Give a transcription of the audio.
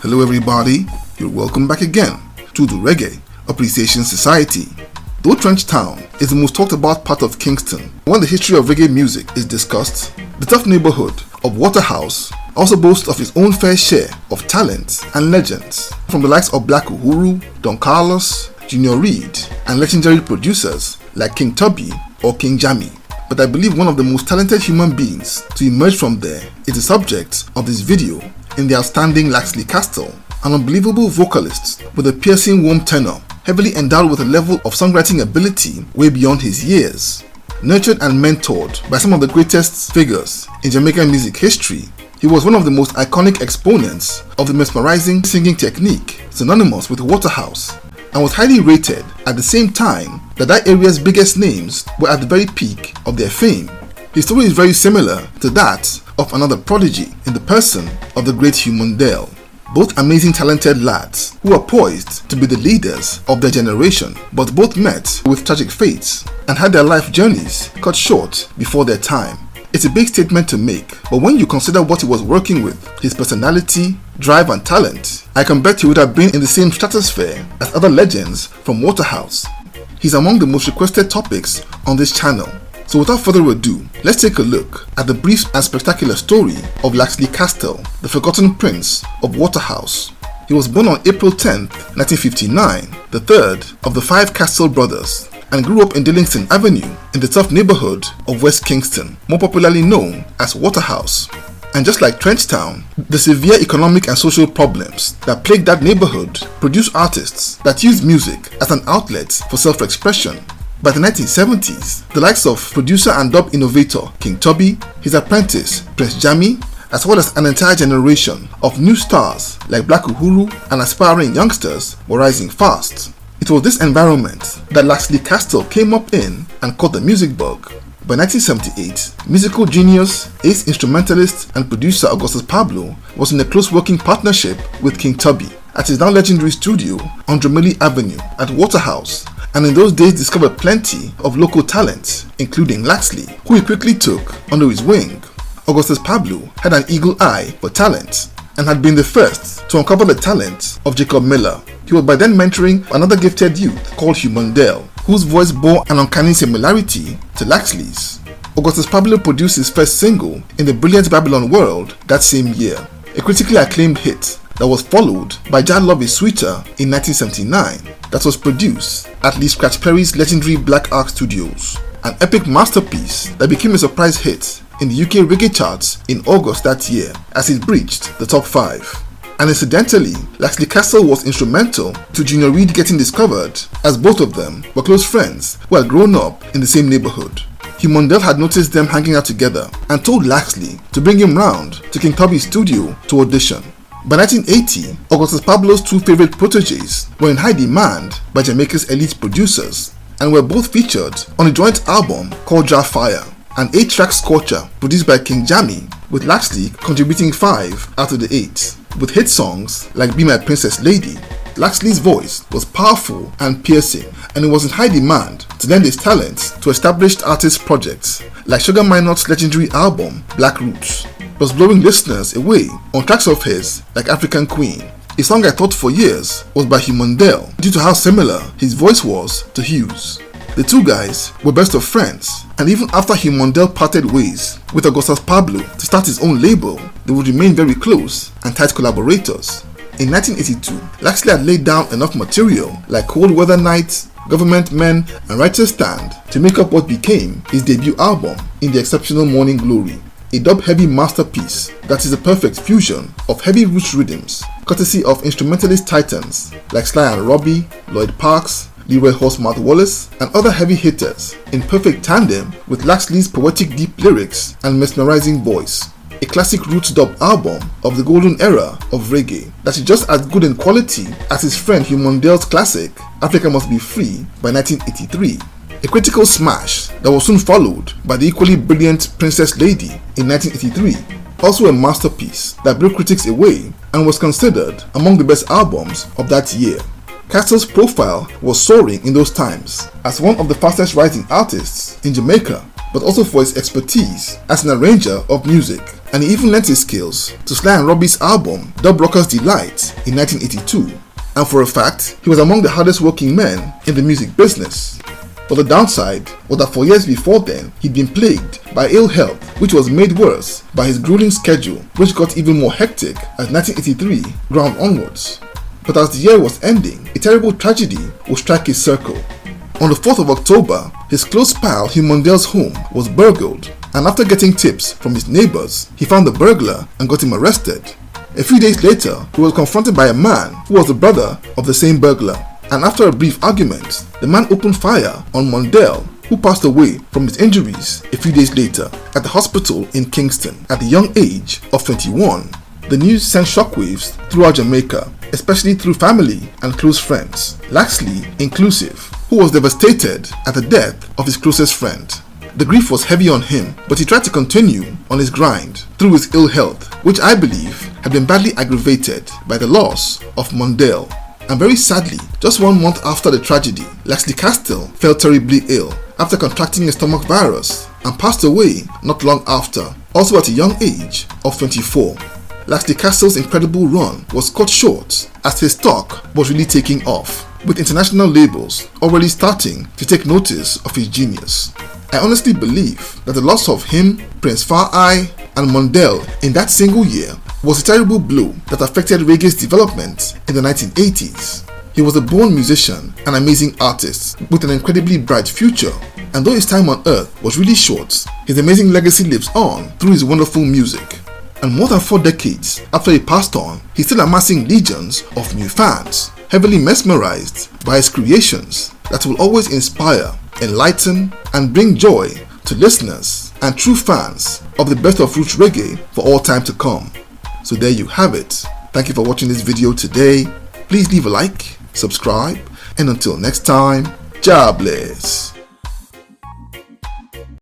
Hello everybody, you're welcome back again to the Reggae Appreciation Society. Though Trench Town is the most talked about part of Kingston, when the history of reggae music is discussed, the tough neighborhood of Waterhouse also boasts of its own fair share of talents and legends, from the likes of Black Uhuru, Don Carlos, Junior Reid, and legendary producers like King Tubby or King Jammy. But I believe one of the most talented human beings to emerge from there is the subject of this video in the outstanding Lacksley Castell, an unbelievable vocalist with a piercing warm tenor, heavily endowed with a level of songwriting ability way beyond his years. Nurtured and mentored by some of the greatest figures in Jamaican music history, he was one of the most iconic exponents of the mesmerizing singing technique synonymous with Waterhouse, and was highly rated at the same time that area's biggest names were at the very peak of their fame. His story is very similar to that of another prodigy in the person of the great Hugh Mundell. Both amazing talented lads who are poised to be the leaders of their generation, but both met with tragic fates and had their life journeys cut short before their time. It's a big statement to make, but when you consider what he was working with, his personality, drive and talent, I can bet he would have been in the same stratosphere as other legends from Waterhouse. He's among the most requested topics on this channel. So without further ado, let's take a look at the brief and spectacular story of Lacksley Castell, the forgotten prince of Waterhouse. He was born on April 10, 1959, the third of the 5 Castell brothers, and grew up in Dillington Avenue in the tough neighborhood of West Kingston, more popularly known as Waterhouse. And just like Trench Town, the severe economic and social problems that plagued that neighborhood produced artists that used music as an outlet for self-expression. By the 1970s, the likes of producer and dub innovator King Tubby, his apprentice Prince Jammy, as well as an entire generation of new stars like Black Uhuru and aspiring youngsters were rising fast. It was this environment that Lacksley Castell came up in and caught the music bug. By 1978, musical genius, ace instrumentalist and producer Augustus Pablo was in a close working partnership with King Tubby at his now legendary studio on Dromeli Avenue at Waterhouse, and in those days discovered plenty of local talents, including Lacksley, who he quickly took under his wing. Augustus Pablo had an eagle eye for talent and had been the first to uncover the talent of Jacob Miller. He was by then mentoring another gifted youth called Hugh Mundell, whose voice bore an uncanny similarity to Lacksley's. Augustus Pablo produced his first single in the brilliant Babylon World that same year, a critically acclaimed hit that was followed by Jah Love Is Sweeter in 1979 that was produced at Lee Scratch Perry's legendary Black Ark Studios, an epic masterpiece that became a surprise hit in the UK reggae charts in August that year as it breached the top 5. And incidentally, Lacksley Castell was instrumental to Junior Reid getting discovered, as both of them were close friends who had grown up in the same neighborhood. Hugh Mundell had noticed them hanging out together and told Lacksley to bring him round to King Tubby's studio to audition. By 1980, Augustus Pablo's 2 favorite proteges were in high demand by Jamaica's elite producers and were both featured on a joint album called Jar Fire, an 8-track scorcher produced by King Jammy, with Lacksley contributing 5 out of the 8, with hit songs like Be My Princess Lady. Lacksley's voice was powerful and piercing, and it was in high demand to lend his talents to established artist projects like Sugar Minor's legendary album Black Roots, was blowing listeners away on tracks of his like African Queen, a song I thought for years was by Hugh Mundell due to how similar his voice was to Hugh's. The two guys were best of friends, and even after Hugh Mundell parted ways with Augustus Pablo to start his own label, they would remain very close and tight collaborators. In 1982, Lacksley had laid down enough material like Cold Weather Nights, Government Men and Righteous Stand to make up what became his debut album In the Exceptional Morning Glory, a dub-heavy masterpiece that is a perfect fusion of heavy roots rhythms, courtesy of instrumentalist titans like Sly and Robbie, Lloyd Parks, Leroy Horsemouth Wallace, and other heavy hitters in perfect tandem with Lacksley's poetic deep lyrics and mesmerizing voice. A classic roots dub album of the golden era of reggae that is just as good in quality as his friend Hugh Mundell's classic Africa Must Be Free by 1983. A critical smash that was soon followed by the equally brilliant Princess Lady in 1983, also a masterpiece that blew critics away and was considered among the best albums of that year. Castell's profile was soaring in those times as one of the fastest rising artists in Jamaica, but also for his expertise as an arranger of music, and he even lent his skills to Sly and Robbie's album Dub Rockers Delight in 1982, and for a fact, he was among the hardest working men in the music business. But the downside was that for years before then, he'd been plagued by ill health, which was made worse by his grueling schedule, which got even more hectic as 1983 ground onwards. But as the year was ending, a terrible tragedy would strike his circle. On the 4th of October, his close pal Hugh Mundell's home was burgled, and after getting tips from his neighbors, he found the burglar and got him arrested. A few days later, he was confronted by a man who was the brother of the same burglar, and after a brief argument, the man opened fire on Mundell, who passed away from his injuries a few days later at the hospital in Kingston at the young age of 21. The news sent shockwaves throughout Jamaica, especially through family and close friends, Lacksley inclusive, who was devastated at the death of his closest friend. The grief was heavy on him, but he tried to continue on his grind through his ill health, which I believe had been badly aggravated by the loss of Mundell. And very sadly, just 1 month after the tragedy, Lacksley Castell fell terribly ill after contracting a stomach virus and passed away not long after, also at a young age of 24. Lacksley Castell's incredible run was cut short as his stock was really taking off, with international labels already starting to take notice of his genius. I honestly believe that the loss of him, Prince Far Eye, and Mundell in that single year was a terrible blow that affected reggae's development in the 1980s. He was a born musician, an amazing artist with an incredibly bright future, and though his time on earth was really short, his amazing legacy lives on through his wonderful music. And more than 4 decades after he passed on, he's still amassing legions of new fans, heavily mesmerized by his creations that will always inspire, enlighten, and bring joy to listeners and true fans of the best of roots reggae for all time to come. So there you have it. Thank you for watching this video today. Please leave a like, subscribe, and until next time, God bless.